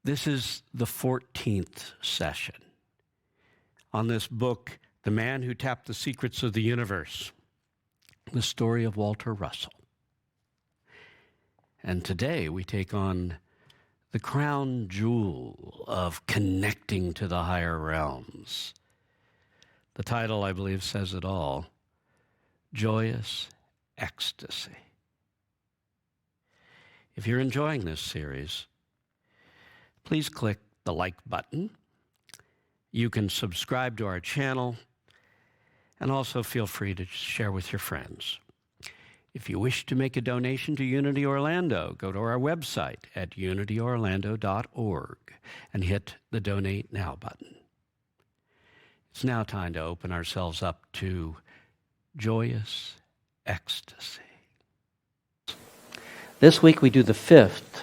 This is the 14th session on this book, The Man Who Tapped the Secrets of the Universe, the story of Walter Russell. And today we take on the crown jewel of connecting to the higher realms. The title, I believe, says it all: Joyous, Ecstasy. If you're enjoying this series, please click the like button. You can subscribe to our channel, and also feel free to share with your friends. If you wish to make a donation to Unity Orlando, go to our website at unityorlando.org and hit the Donate Now button. It's now time to open ourselves up to joyous ecstasy. This week we do the fifth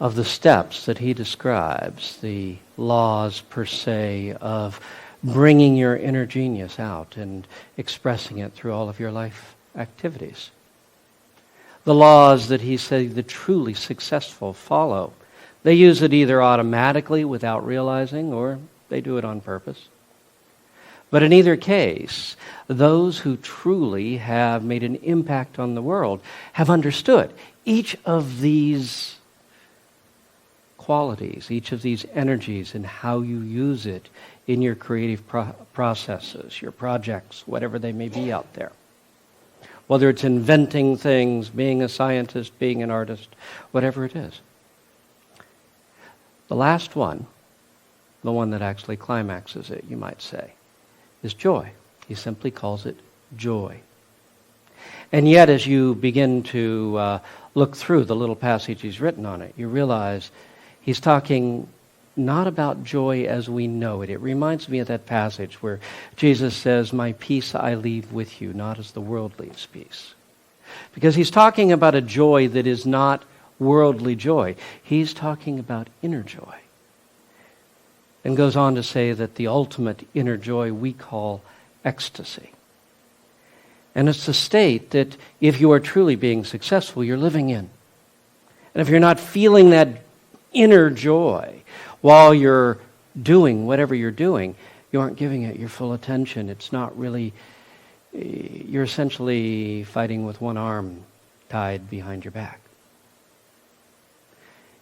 of the steps that he describes, the laws per se of bringing your inner genius out and expressing it through all of your life activities. The laws that he said the truly successful follow. They use it either automatically without realizing, or they do it on purpose. But in either case, those who truly have made an impact on the world have understood each of these qualities, each of these energies, and how you use it in your creative processes, your projects, whatever they may be out there. Whether it's inventing things, being a scientist, being an artist, whatever it is. The last one, the one that actually climaxes it, you might say, is joy. He simply calls it joy. And yet, as you begin to look through the little passage he's written on it, you realize he's talking not about joy as we know it. It reminds me of that passage where Jesus says, "My peace I leave with you, not as the world leaves peace." Because he's talking about a joy that is not worldly joy. He's talking about inner joy. And goes on to say that the ultimate inner joy we call ecstasy. And it's a state that if you are truly being successful, you're living in. And if you're not feeling that inner joy while you're doing whatever you're doing, you aren't giving it your full attention. It's not really, you're essentially fighting with one arm tied behind your back.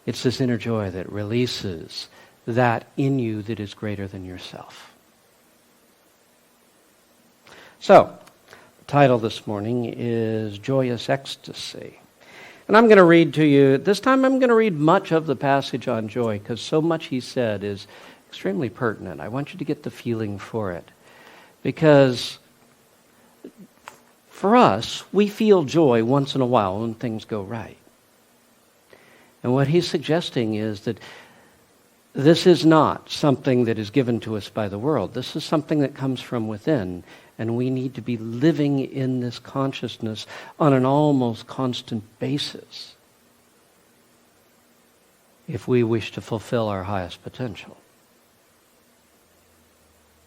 It's this inner joy that releases that in you that is greater than yourself. So, the title this morning is Joyous Ecstasy. And I'm going to read to you, this time I'm going to read much of the passage on joy, because so much he said is extremely pertinent. I want you to get the feeling for it. Because for us, we feel joy once in a while when things go right. And what he's suggesting is that this is not something that is given to us by the world. This is something that comes from within, and we need to be living in this consciousness on an almost constant basis if we wish to fulfill our highest potential.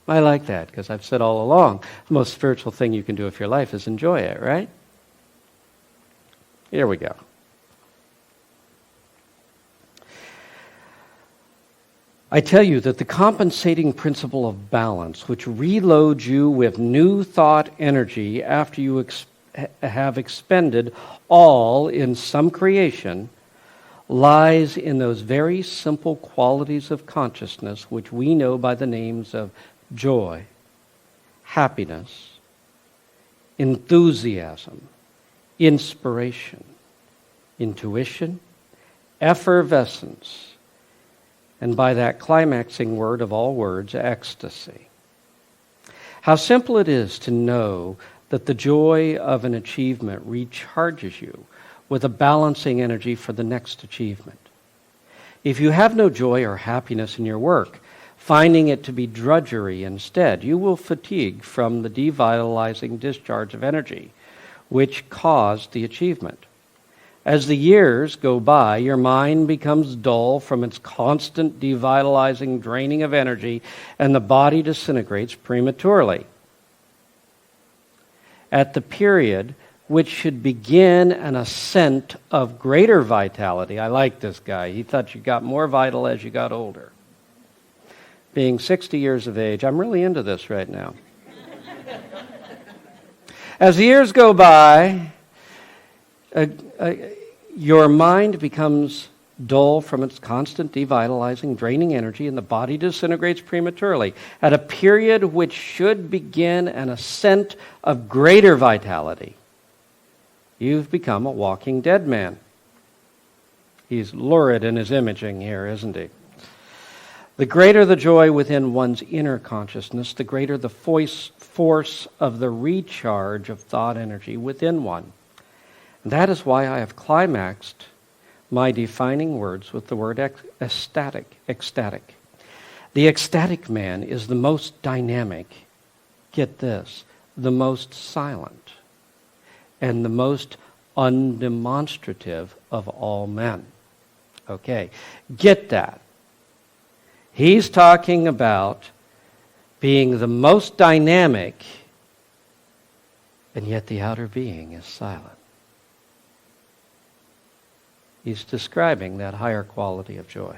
I like that, because I've said all along, the most spiritual thing you can do with your life is enjoy it, right? Here we go. I tell you that the compensating principle of balance, which reloads you with new thought energy after you have expended all in some creation, lies in those very simple qualities of consciousness which we know by the names of joy, happiness, enthusiasm, inspiration, intuition, effervescence, and by that climaxing word of all words, ecstasy. How simple it is to know that the joy of an achievement recharges you with a balancing energy for the next achievement. If you have no joy or happiness in your work, finding it to be drudgery instead, you will fatigue from the devitalizing discharge of energy which caused the achievement. As the years go by, your mind becomes dull from its constant devitalizing draining of energy, and the body disintegrates prematurely. At the period which should begin an ascent of greater vitality. I like this guy. He thought you got more vital as you got older. Being 60 years of age, I'm really into this right now. As the years go by, your mind becomes dull from its constant devitalizing, draining energy, and the body disintegrates prematurely. At a period which should begin an ascent of greater vitality, you've become a walking dead man. He's lurid in his imaging here, isn't he? The greater the joy within one's inner consciousness, the greater the force of the recharge of thought energy within one. And that is why I have climaxed my defining words with the word ecstatic. The ecstatic man is the most dynamic, get this, the most silent, and the most undemonstrative of all men. Okay, get that. He's talking about being the most dynamic, and yet the outer being is silent. He's describing that higher quality of joy.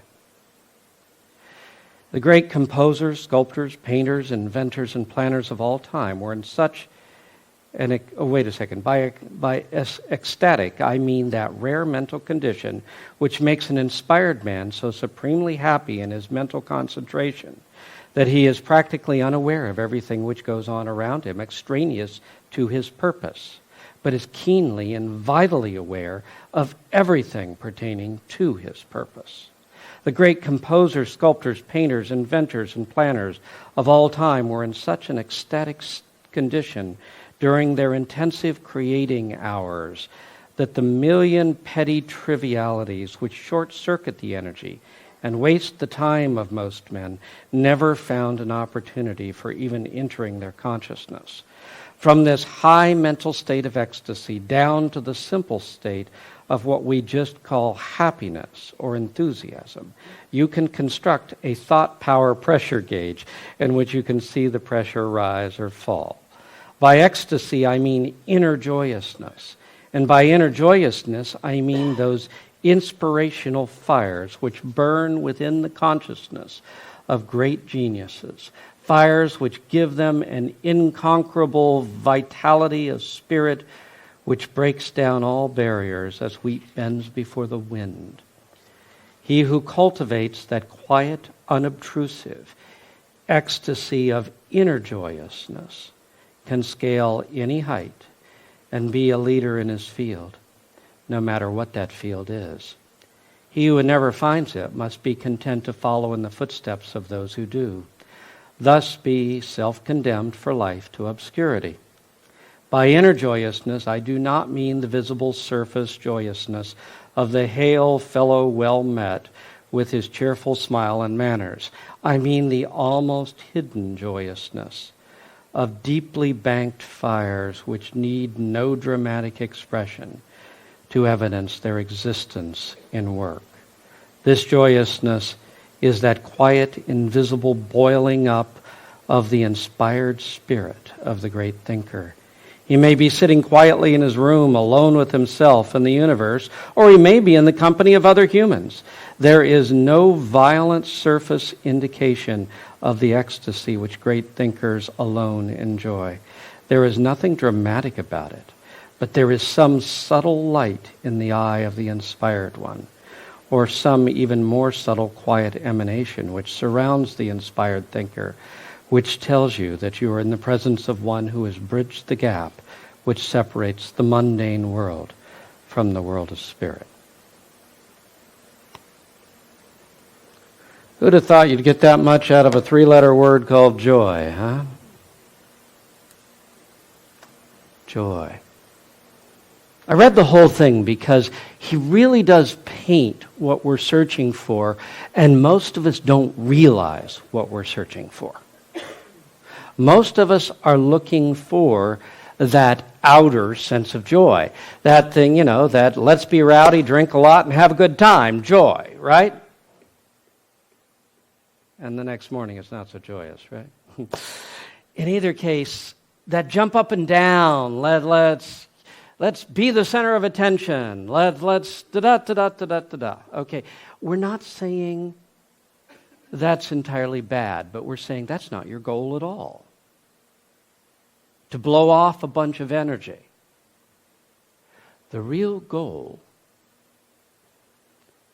The great composers, sculptors, painters, inventors, and planners of all time were in such an... wait a second. By ecstatic, I mean that rare mental condition which makes an inspired man so supremely happy in his mental concentration that he is practically unaware of everything which goes on around him, extraneous to his purpose, but is keenly and vitally aware of everything pertaining to his purpose. The great composers, sculptors, painters, inventors, and planners of all time were in such an ecstatic condition during their intensive creating hours that the million petty trivialities which short-circuit the energy and waste the time of most men never found an opportunity for even entering their consciousness. From this high mental state of ecstasy down to the simple state of what we just call happiness or enthusiasm, you can construct a thought power pressure gauge in which you can see the pressure rise or fall. By ecstasy, I mean inner joyousness. And by inner joyousness, I mean those inspirational fires which burn within the consciousness of great geniuses. Fires which give them an inconquerable vitality of spirit which breaks down all barriers as wheat bends before the wind. He who cultivates that quiet, unobtrusive ecstasy of inner joyousness can scale any height and be a leader in his field, no matter what that field is. He who never finds it must be content to follow in the footsteps of those who do, thus be self-condemned for life to obscurity. By inner joyousness, I do not mean the visible surface joyousness of the hail fellow well met with his cheerful smile and manners. I mean the almost hidden joyousness of deeply banked fires which need no dramatic expression to evidence their existence in work. This joyousness is that quiet, invisible boiling up of the inspired spirit of the great thinker. He may be sitting quietly in his room alone with himself and the universe, or he may be in the company of other humans. There is no violent surface indication of the ecstasy which great thinkers alone enjoy. There is nothing dramatic about it, but there is some subtle light in the eye of the inspired one, or some even more subtle quiet emanation which surrounds the inspired thinker, which tells you that you are in the presence of one who has bridged the gap which separates the mundane world from the world of spirit. Who'd have thought you'd get that much out of a three-letter word called joy, huh? Joy. I read the whole thing because he really does paint what we're searching for, and most of us don't realize what we're searching for. Most of us are looking for that outer sense of joy. That thing, that let's be rowdy, drink a lot, and have a good time, joy, right? And the next morning it's not so joyous, right? In either case, that jump up and down, let's Let's be the center of attention. Let's da-da-da-da-da-da-da. Okay, we're not saying that's entirely bad, but we're saying that's not your goal at all. To blow off a bunch of energy. The real goal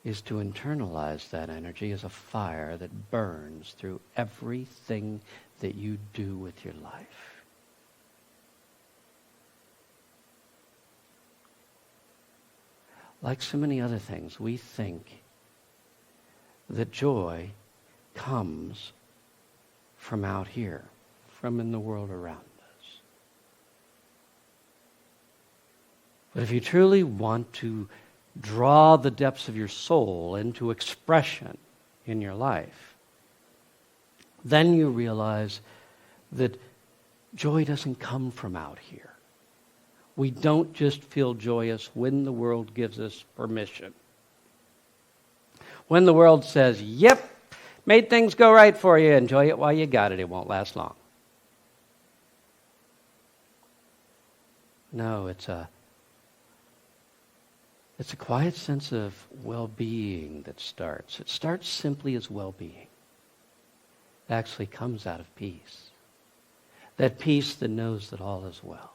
is to internalize that energy as a fire that burns through everything that you do with your life. Like so many other things, we think that joy comes from out here, from in the world around us. But if you truly want to draw the depths of your soul into expression in your life, then you realize that joy doesn't come from out here. We don't just feel joyous when the world gives us permission. When the world says, yep, made things go right for you, enjoy it while you got it, it won't last long. No, it's a quiet sense of well-being that starts. It starts simply as well-being. It actually comes out of peace. That peace that knows that all is well.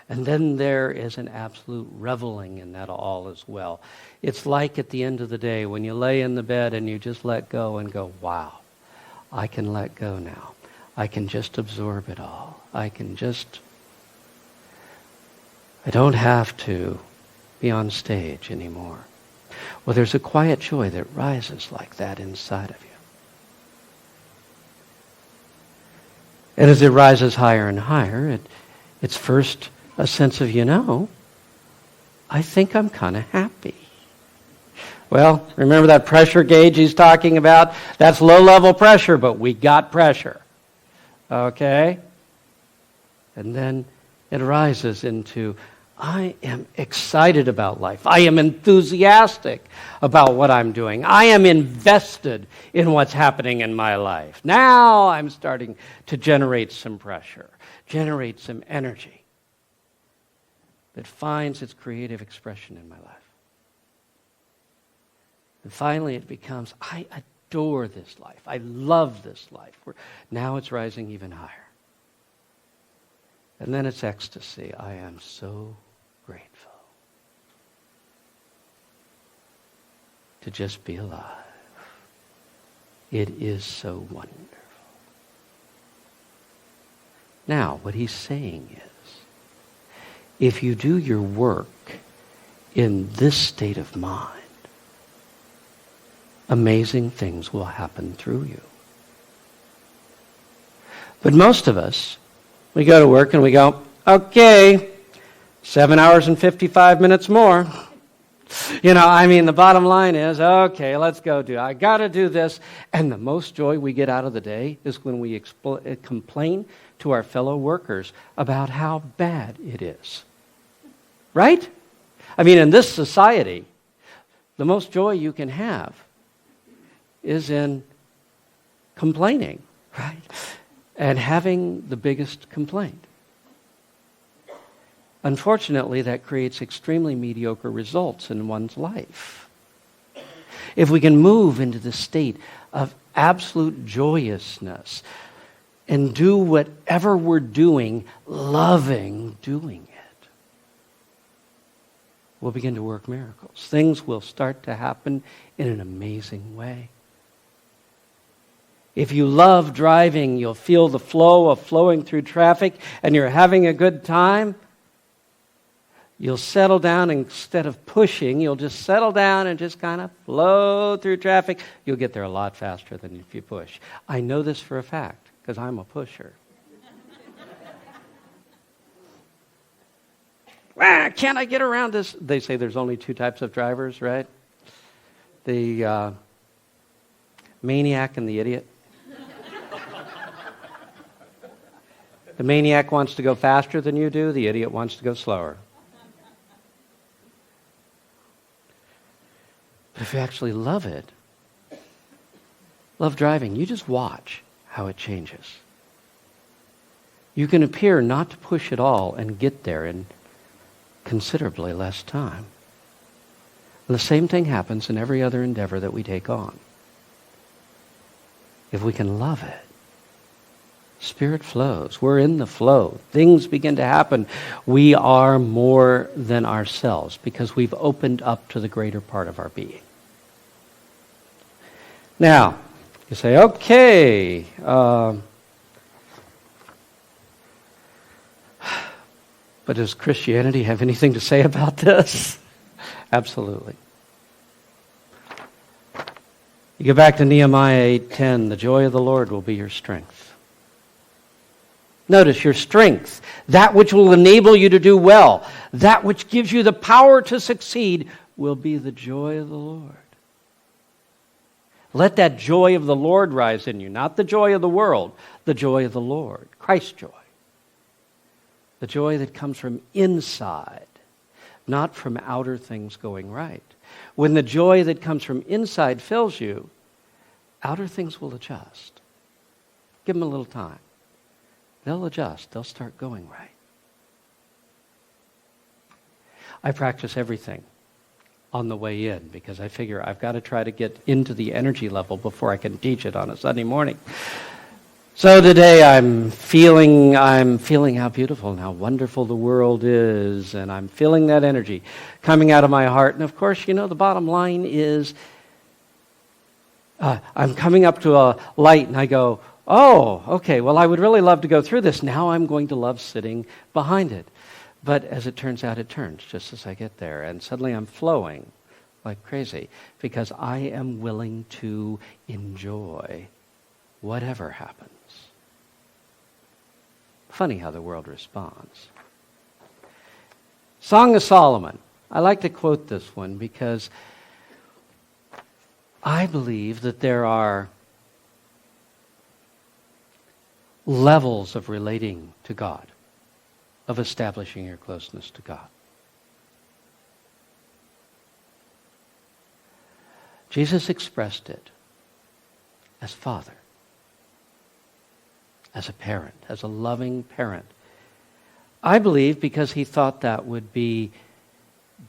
And then there is an absolute reveling in that all is well. It's like at the end of the day when you lay in the bed and you just let go and go, wow, I can let go now. I can just absorb it all. I don't have to be on stage anymore. Well, there's a quiet joy that rises like that inside of you. And as it rises higher and higher, it's first a sense of, I think I'm kind of happy. Well, remember that pressure gauge he's talking about? That's low-level pressure, but we got pressure. Okay? And then it rises into, I am excited about life. I am enthusiastic about what I'm doing. I am invested in what's happening in my life. Now I'm starting to generate some pressure, generate some energy that finds its creative expression in my life. And finally it becomes, I adore this life. I love this life. Now it's rising even higher. And then it's ecstasy. I am so grateful to just be alive. It is so wonderful. Now, what he's saying is, if you do your work in this state of mind, amazing things will happen through you. But most of us, we go to work and we go, okay, 7 hours and 55 minutes more. The bottom line is, okay, let's go do it. I got to do this. And the most joy we get out of the day is when we complain to our fellow workers about how bad it is. Right? In this society, the most joy you can have is in complaining, right? And having the biggest complaint. Unfortunately, that creates extremely mediocre results in one's life. If we can move into the state of absolute joyousness and do whatever we're doing, loving doing it, we'll begin to work miracles. Things will start to happen in an amazing way. If you love driving, you'll feel the flow of flowing through traffic and you're having a good time. You'll settle down instead of pushing. You'll just settle down and just kind of flow through traffic. You'll get there a lot faster than if you push. I know this for a fact because I'm a pusher. Can't I get around this? They say there's only two types of drivers, right? The maniac and the idiot. The maniac wants to go faster than you do. The idiot wants to go slower. But if you actually love it, love driving, you just watch how it changes. You can appear not to push at all and get there in considerably less time. And the same thing happens in every other endeavor that we take on. If we can love it, Spirit flows. We're in the flow. Things begin to happen. We are more than ourselves because we've opened up to the greater part of our being. Now, you say, okay, but does Christianity have anything to say about this? Absolutely. You go back to Nehemiah 8:10, the joy of the Lord will be your strength. Notice your strength, that which will enable you to do well, that which gives you the power to succeed, will be the joy of the Lord. Let that joy of the Lord rise in you, not the joy of the world, the joy of the Lord, Christ's joy. The joy that comes from inside, not from outer things going right. When the joy that comes from inside fills you, outer things will adjust. Give them a little time. They'll adjust. They'll start going right. I practice everything on the way in because I figure I've got to try to get into the energy level before I can teach it on a Sunday morning. So today I'm feeling how beautiful and how wonderful the world is, and I'm feeling that energy coming out of my heart. And of course, the bottom line is I'm coming up to a light and I go, oh, okay, well, I would really love to go through this. Now I'm going to love sitting behind it. But as it turns out, it turns just as I get there. And suddenly I'm flowing like crazy because I am willing to enjoy whatever happens. Funny how the world responds. Song of Solomon. I like to quote this one because I believe that there are levels of relating to God, of establishing your closeness to God. Jesus expressed it as Father, as a parent, as a loving parent. I believe because he thought that would be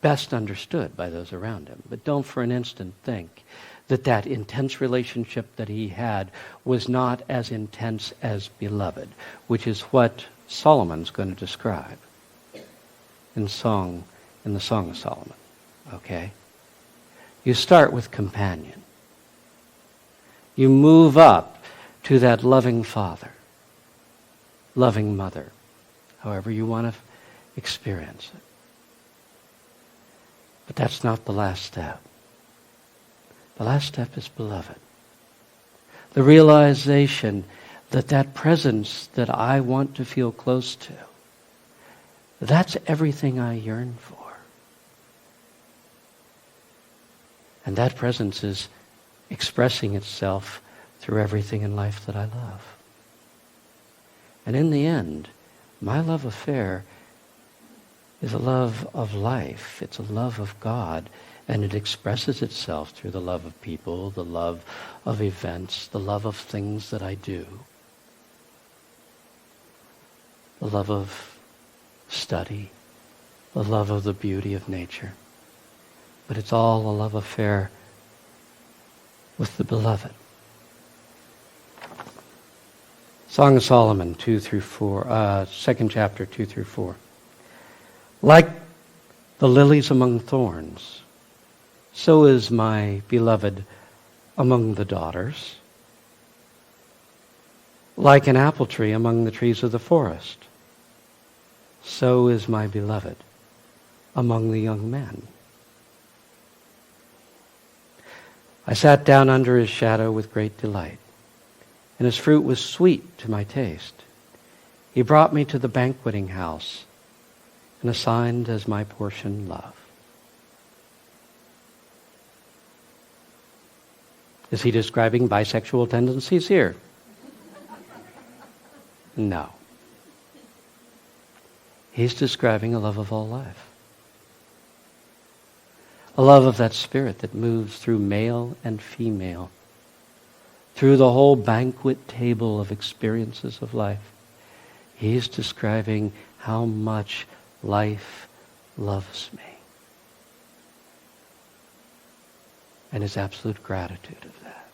best understood by those around him. But don't for an instant think that intense relationship that he had was not as intense as beloved, which is what Solomon's going to describe in the Song of Solomon. Okay? You start with companion. You move up to that loving father, loving mother, however you want to experience it. But that's not the last step. The last step is beloved. The realization that presence that I want to feel close to, that's everything I yearn for. And that presence is expressing itself through everything in life that I love. And in the end, my love affair is a love of life. It's a love of God. And it expresses itself through the love of people, the love of events, the love of things that I do, the love of study, the love of the beauty of nature. But it's all a love affair with the beloved. Song of Solomon, 2-4, 2nd chapter, 2-4. Like the lilies among thorns, so is my beloved among the daughters. Like an apple tree among the trees of the forest, so is my beloved among the young men. I sat down under his shadow with great delight, and his fruit was sweet to my taste. He brought me to the banqueting house and assigned as my portion love. Is he describing bisexual tendencies here? No. He's describing a love of all life. A love of that spirit that moves through male and female, through the whole banquet table of experiences of life. He's describing how much life loves me. And his absolute gratitude of that.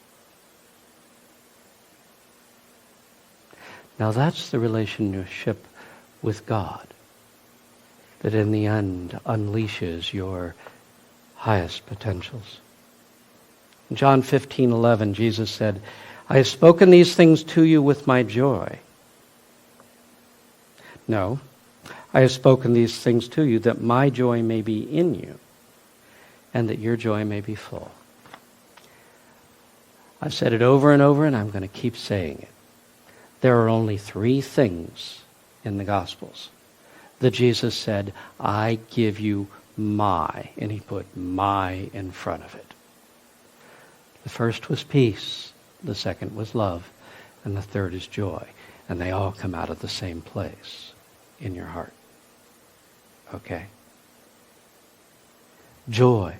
Now that's the relationship with God that in the end unleashes your highest potentials. In John 15:11, Jesus said, I have spoken these things to you with my joy. No, I have spoken these things to you that my joy may be in you and that your joy may be full. I've said it over and over, and I'm going to keep saying it. There are only 3 things in the Gospels that Jesus said, I give you my, and he put my in front of it. The first was peace, the second was love, and the third is joy. And they all come out of the same place, in your heart. Okay? Joy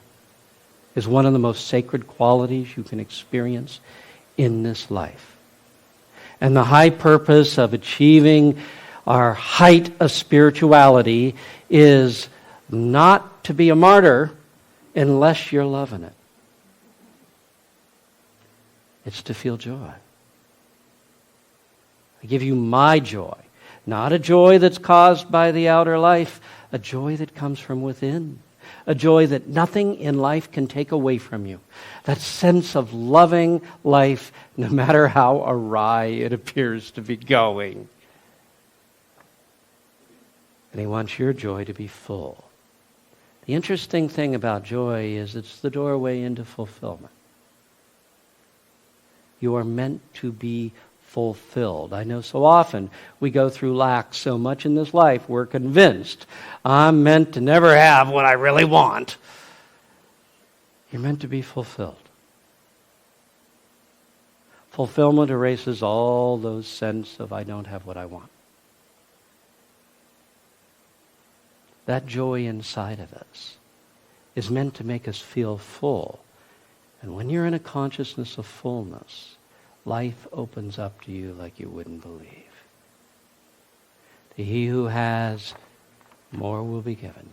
is one of the most sacred qualities you can experience in this life. And the high purpose of achieving our height of spirituality is not to be a martyr unless you're loving it. It's to feel joy. I give you my joy. Not a joy that's caused by the outer life, a joy that comes from within. A joy that nothing in life can take away from you. That sense of loving life, no matter how awry it appears to be going. And he wants your joy to be full. The interesting thing about joy is it's the doorway into fulfillment. You are meant to be fulfilled. I know so often we go through lack so much in this life, we're convinced I'm meant to never have what I really want. You're meant to be fulfilled. Fulfillment erases all those sense of I don't have what I want. That joy inside of us is meant to make us feel full. And when you're in a consciousness of fullness, life opens up to you like you wouldn't believe. To he who has, more will be given.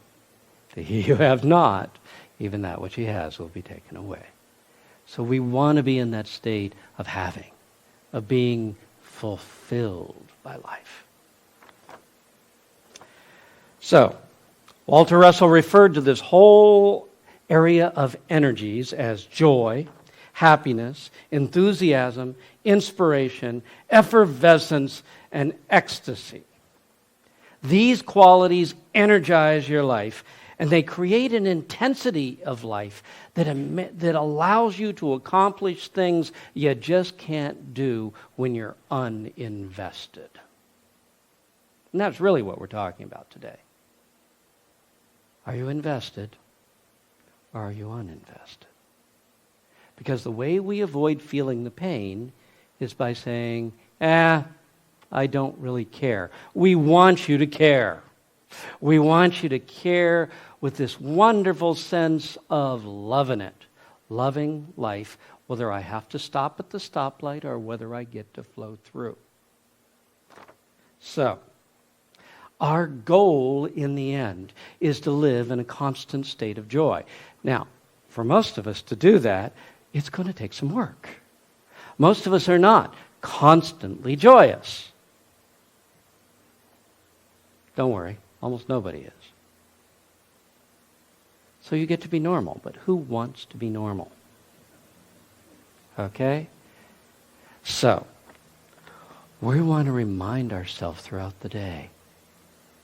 To he who have not, even that which he has will be taken away. So we want to be in that state of having, of being fulfilled by life. So, Walter Russell referred to this whole area of energies as joy, happiness, enthusiasm, inspiration, effervescence, and ecstasy. These qualities energize your life, and they create an intensity of life that allows you to accomplish things you just can't do when you're uninvested. And that's really what we're talking about today. Are you invested, or are you uninvested? Because the way we avoid feeling the pain is by saying, I don't really care. We want you to care. We want you to care with this wonderful sense of loving it, loving life, whether I have to stop at the stoplight or whether I get to flow through. So, our goal in the end is to live in a constant state of joy. Now, for most of us to do that, it's going to take some work. Most of us are not constantly joyous. Don't worry, almost nobody is. So you get to be normal, but who wants to be normal? Okay? So, we want to remind ourselves throughout the day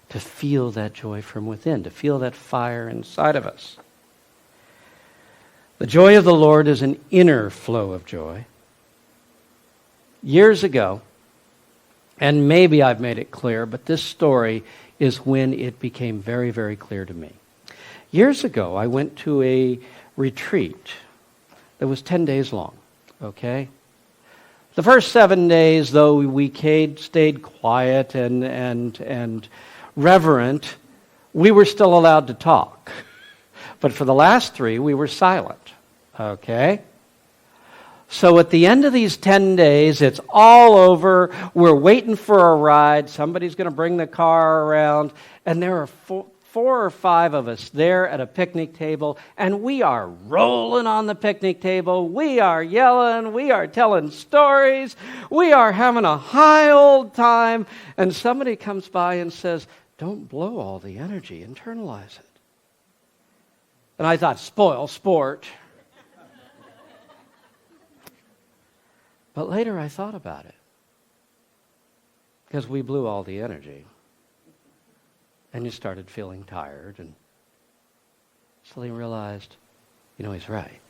to feel that joy from within, to feel that fire inside of us. The joy of the Lord is an inner flow of joy. Years ago, and maybe I've made it clear, but this story is when it became very, very clear to me. Years ago, I went to a retreat that was 10 days long, okay? The first 7 days, though we stayed quiet and reverent, we were still allowed to talk. But for the last 3, we were silent, okay? So at the end of these 10 days, it's all over. We're waiting for a ride. Somebody's going to bring the car around. And there are 4 or 5 of us there at a picnic table, and we are rolling on the picnic table. We are yelling. We are telling stories. We are having a high old time. And somebody comes by and says, don't blow all the energy. Internalize it. And I thought, spoil sport. But later I thought about it. Because we blew all the energy. And you started feeling tired. And suddenly realized, he's right.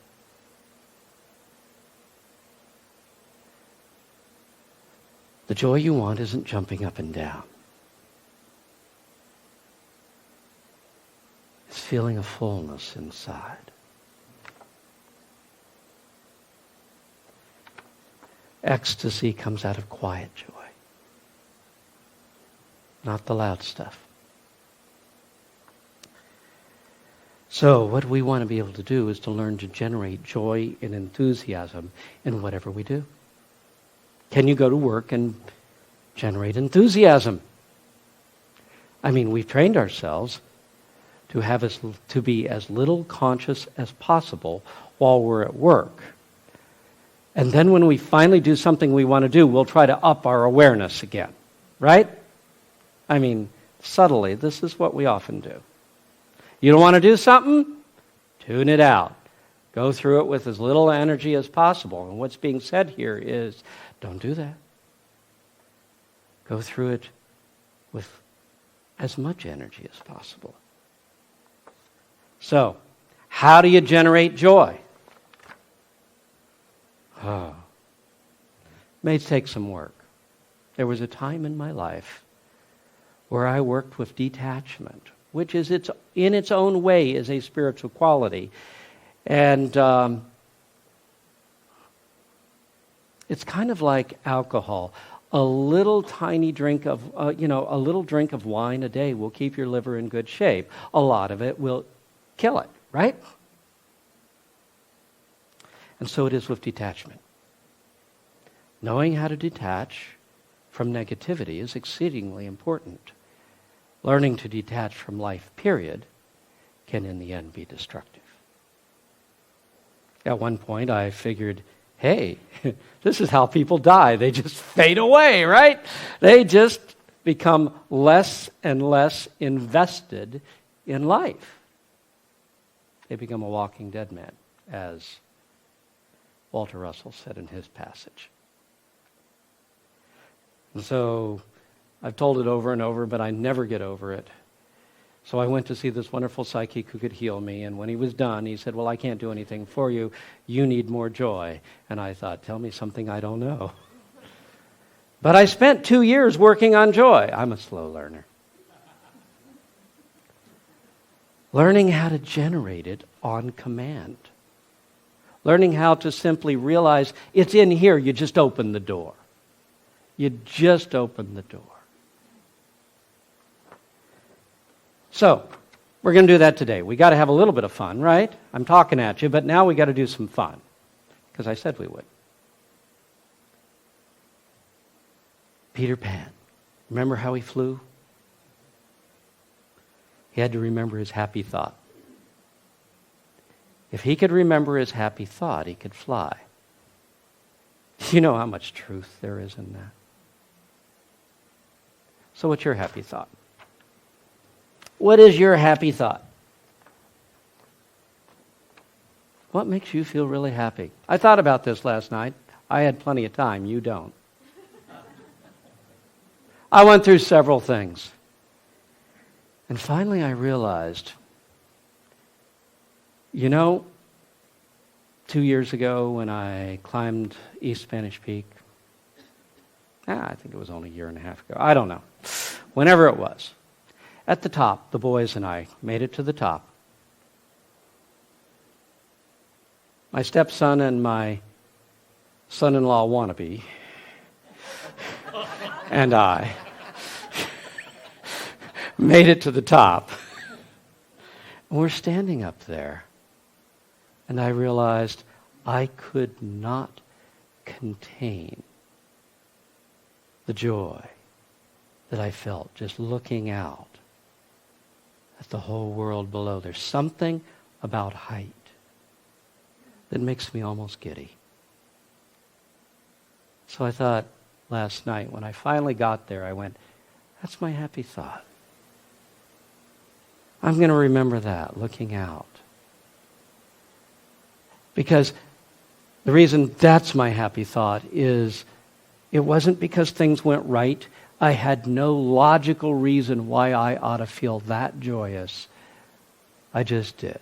The joy you want isn't jumping up and down. It's feeling a fullness inside. Ecstasy comes out of quiet joy, not the loud stuff. So what we want to be able to do is to learn to generate joy and enthusiasm in whatever we do. Can you go to work and generate enthusiasm? We've trained ourselves to be as little conscious as possible while we're at work. And then when we finally do something we want to do, we'll try to up our awareness again. Right? Subtly, this is what we often do. You don't want to do something? Tune it out. Go through it with as little energy as possible. And what's being said here is, don't do that. Go through it with as much energy as possible. So, how do you generate joy? May take some work. There was a time in my life where I worked with detachment, which is in its own way is a spiritual quality. And it's kind of like alcohol. A little tiny drink of, a little drink of wine a day will keep your liver in good shape. A lot of it will kill it, right? And so it is with detachment. Knowing how to detach from negativity is exceedingly important. Learning to detach from life, period, can in the end be destructive. At one point I figured, hey, this is how people die. They just fade away, right? They just become less and less invested in life. They become a walking dead man, as Walter Russell said in his passage. And so I've told it over and over, but I never get over it. So I went to see this wonderful psychic who could heal me, and when he was done, he said, well, I can't do anything for you. You need more joy. And I thought, tell me something I don't know. But I spent 2 years working on joy. I'm a slow learner. Learning how to generate it on command. Learning how to simply realize it's in here, you just open the door. You just open the door. So, we're going to do that today. We got to have a little bit of fun, right? I'm talking at you, but now we got to do some fun. Because I said we would. Peter Pan. Remember how he flew? He had to remember his happy thought. If he could remember his happy thought, he could fly. You know how much truth there is in that. So what's your happy thought? What is your happy thought? What makes you feel really happy? I thought about this last night. I had plenty of time. You don't. I went through several things. And finally I realized, 2 years ago when I climbed East Spanish Peak, I think it was only a year and a half ago. I don't know. Whenever it was. At the top, the boys and I made it to the top. My stepson and my son-in-law wannabe and I made it to the top. And we're standing up there. And I realized I could not contain the joy that I felt just looking out at the whole world below. There's something about height that makes me almost giddy. So I thought last night, when I finally got there, I went, that's my happy thought. I'm going to remember that, looking out. Because the reason that's my happy thought is it wasn't because things went right. I had no logical reason why I ought to feel that joyous. I just did.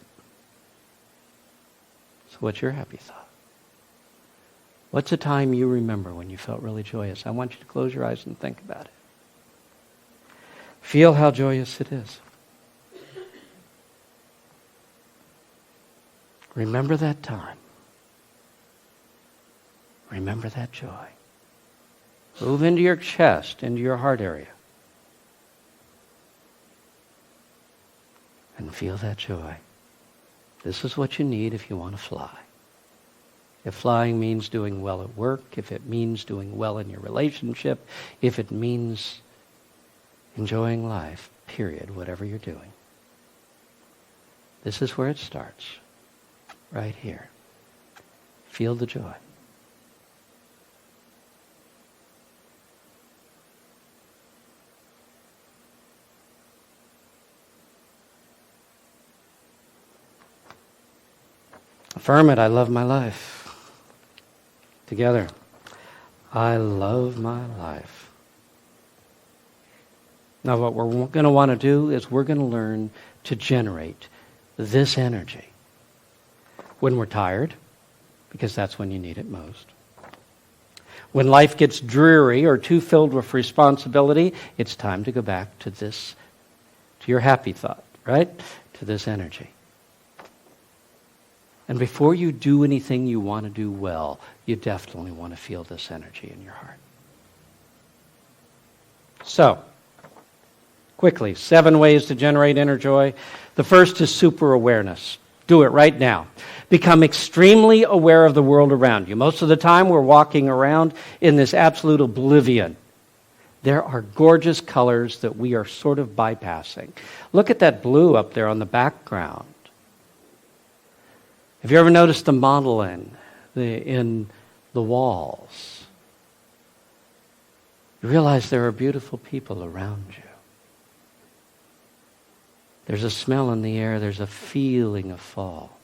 So what's your happy thought? What's a time you remember when you felt really joyous? I want you to close your eyes and think about it. Feel how joyous it is. Remember that time. Remember that joy. Move into your chest, into your heart area. And feel that joy. This is what you need if you want to fly. If flying means doing well at work, if it means doing well in your relationship, if it means enjoying life, period, whatever you're doing. This is where it starts. Right here. Feel the joy. Affirm it. I love my life. Together. I love my life. Now what we're going to want to do is we're going to learn to generate this energy when we're tired, because that's when you need it most. When life gets dreary or too filled with responsibility, it's time to go back to this, to your happy thought, right? To this energy. And before you do anything you want to do well, you definitely want to feel this energy in your heart. So, quickly, 7 ways to generate inner joy. The first is super awareness. Do it right now. Become extremely aware of the world around you. Most of the time we're walking around in this absolute oblivion. There are gorgeous colors that we are sort of bypassing. Look at that blue up there on the background. Have you ever noticed the modeling in the walls? You realize there are beautiful people around you. There's a smell in the air. There's a feeling of fall.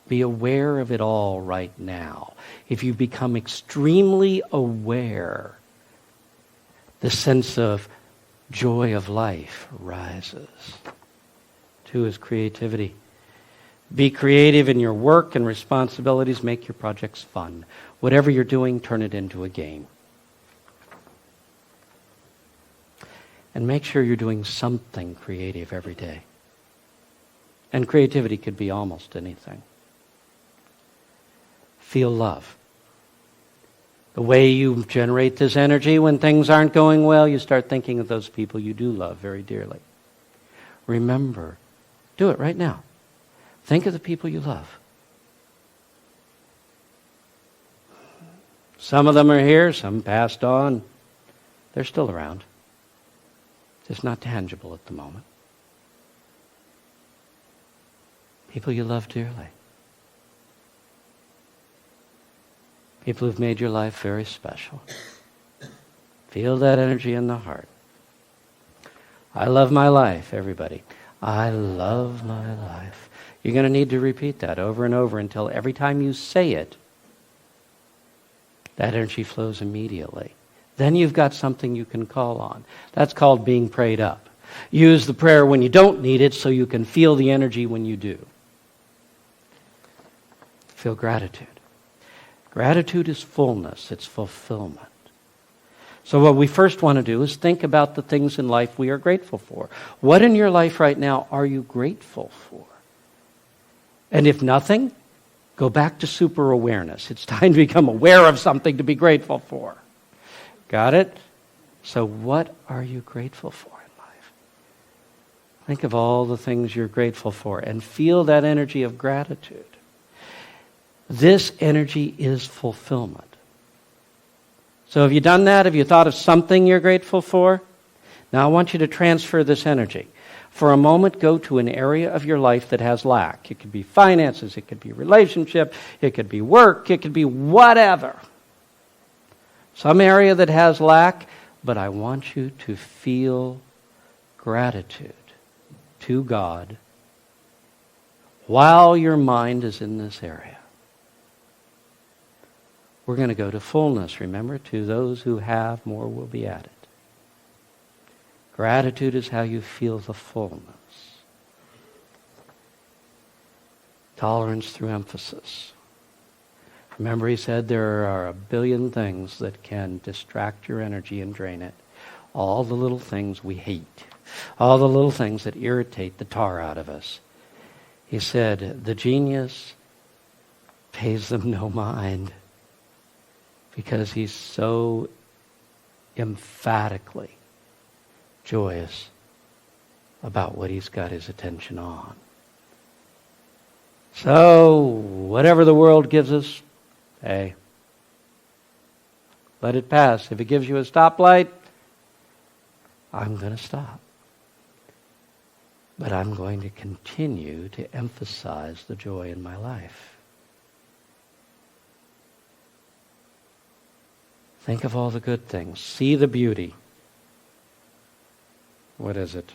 Be aware of it all right now. If you become extremely aware, the sense of joy of life rises. 2 is creativity. Be creative in your work and responsibilities. Make your projects fun. Whatever you're doing, turn it into a game. And make sure you're doing something creative every day. And creativity could be almost anything. Feel love. The way you generate this energy when things aren't going well, you start thinking of those people you do love very dearly. Remember, do it right now. Think of the people you love. Some of them are here, some passed on. They're still around. Just not tangible at the moment. People you love dearly. People who've made your life very special. Feel that energy in the heart. I love my life, everybody. I love my life. You're going to need to repeat that over and over until every time you say it, that energy flows immediately. Then you've got something you can call on. That's called being prayed up. Use the prayer when you don't need it so you can feel the energy when you do. Feel gratitude. Gratitude is fullness. It's fulfillment. So what we first want to do is think about the things in life we are grateful for. What in your life right now are you grateful for? And if nothing, go back to super awareness. It's time to become aware of something to be grateful for. Got it? So what are you grateful for in life? Think of all the things you're grateful for and feel that energy of gratitude. This energy is fulfillment. So have you done that? Have you thought of something you're grateful for? Now I want you to transfer this energy. For a moment, go to an area of your life that has lack. It could be finances, it could be relationship, it could be work, it could be whatever. Some area that has lack, but I want you to feel gratitude to God while your mind is in this area. We're going to go to fullness. Remember, to those who have, more will be added. Gratitude is how you feel the fullness. Tolerance through emphasis. Remember, he said there are a billion things that can distract your energy and drain it. All the little things we hate. All the little things that irritate the tar out of us. He said, the genius pays them no mind because he's so emphatically joyous about what he's got his attention on. So, whatever the world gives us, hey, let it pass. If it gives you a stoplight, I'm going to stop. But I'm going to continue to emphasize the joy in my life. Think of all the good things. See the beauty. What is it?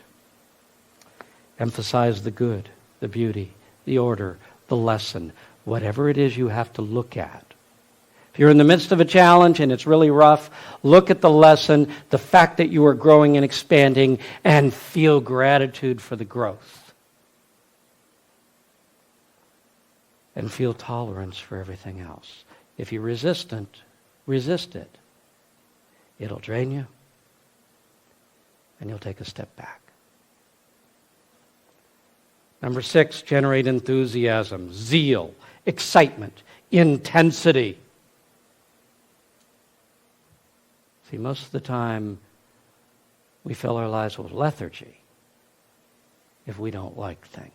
Emphasize the good, the beauty, the order, the lesson, whatever it is you have to look at. If you're in the midst of a challenge and it's really rough, look at the lesson, the fact that you are growing and expanding, and feel gratitude for the growth. And feel tolerance for everything else. If you're resistant, resist it. It'll drain you, and you'll take a step back. Number 6, generate enthusiasm, zeal, excitement, intensity. See, most of the time, we fill our lives with lethargy if we don't like things.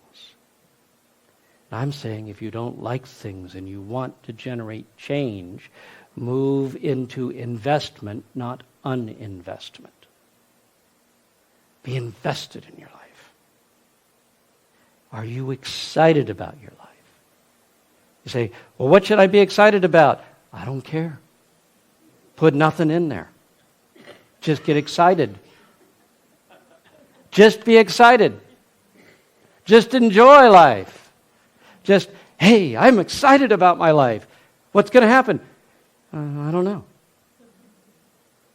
And I'm saying if you don't like things and you want to generate change, move into investment, not uninvestment. Be invested in your life. Are you excited about your life? You say, well, what should I be excited about? I don't care. Put nothing in there. Just get excited. Just be excited. Just enjoy life. Just, hey, I'm excited about my life. What's going to happen? I don't know.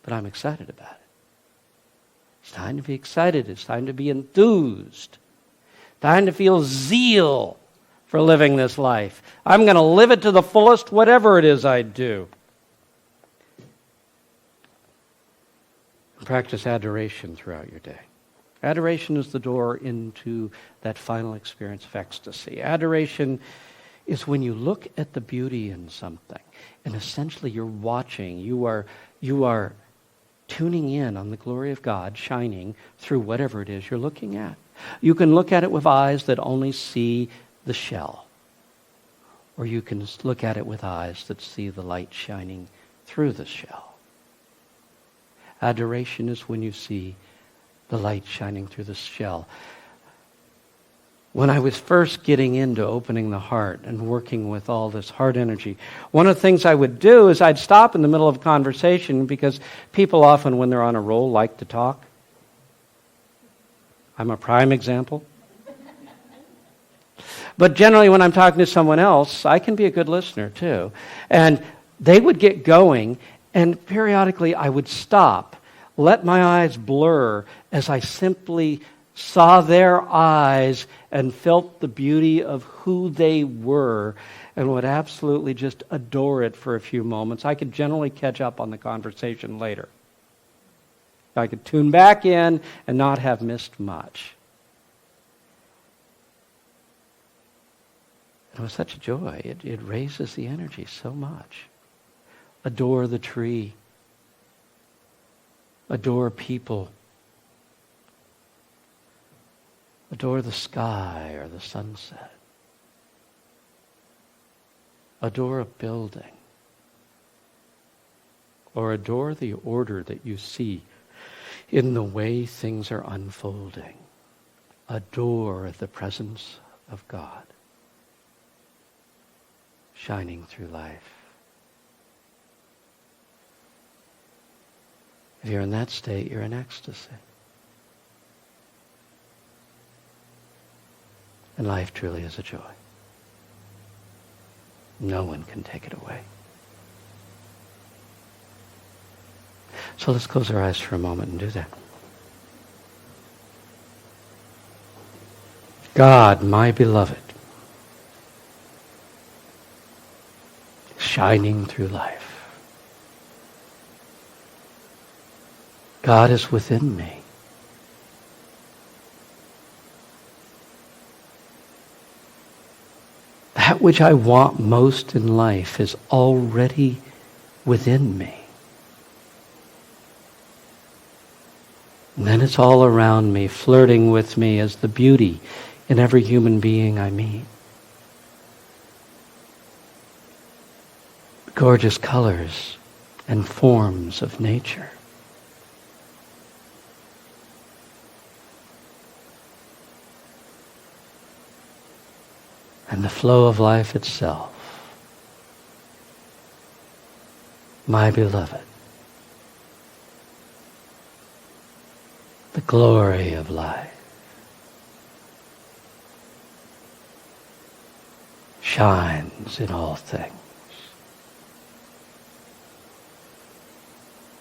But I'm excited about it. It's time to be excited. It's time to be enthused. Time to feel zeal for living this life. I'm going to live it to the fullest, whatever it is I do. Practice adoration throughout your day. Adoration is the door into that final experience of ecstasy. Adoration is when you look at the beauty in something, and essentially you're watching, you are tuning in on the glory of God shining through whatever it is you're looking at. You can look at it with eyes that only see the shell, or you can look at it with eyes that see the light shining through the shell. Adoration is when you see the light shining through the shell. When I was first getting into opening the heart and working with all this heart energy, one of the things I would do is I'd stop in the middle of a conversation because people often, when they're on a roll, like to talk. I'm a prime example. But generally, when I'm talking to someone else, I can be a good listener too. And they would get going, and periodically I would stop, let my eyes blur as I simply saw their eyes and felt the beauty of who they were and would absolutely just adore it for a few moments. I could generally catch up on the conversation later. I could tune back in and not have missed much. It was such a joy. It raises the energy so much. Adore the tree. Adore people. Adore the sky or the sunset. Adore a building. Or adore the order that you see in the way things are unfolding. adore the presence of God shining through life. If you're in that state, you're in ecstasy. And life truly is a joy. No one can take it away. So let's close our eyes for a moment and do that. God, my beloved, shining through life. God is within me. That which I want most in life is already within me. And then it's all around me, flirting with me as the beauty in every human being I meet. Gorgeous colors and forms of nature. And the flow of life itself. My beloved. The glory of life. Shines in all things.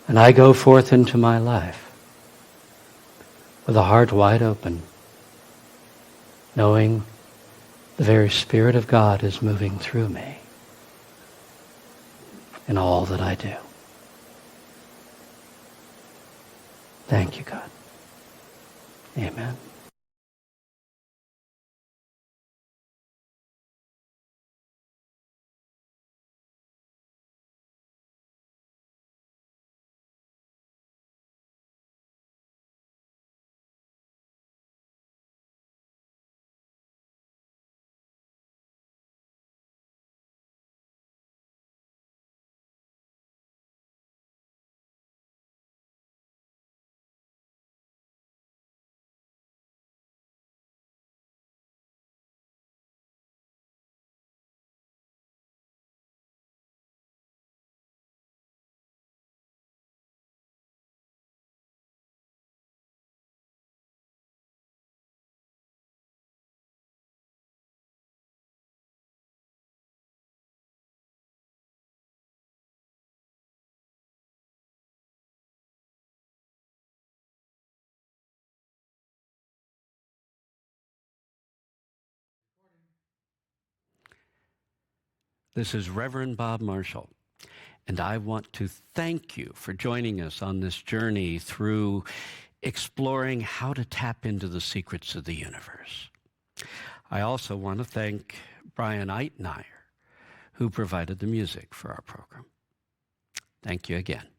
And I go forth into my life with a heart wide open, knowing the very Spirit of God is moving through me in all that I do. Thank you, God. Amen. This is Reverend Bob Marshall, and I want to thank you for joining us on this journey through exploring how to tap into the secrets of the universe. I also want to thank Brian Eitmeyer, who provided the music for our program. Thank you again.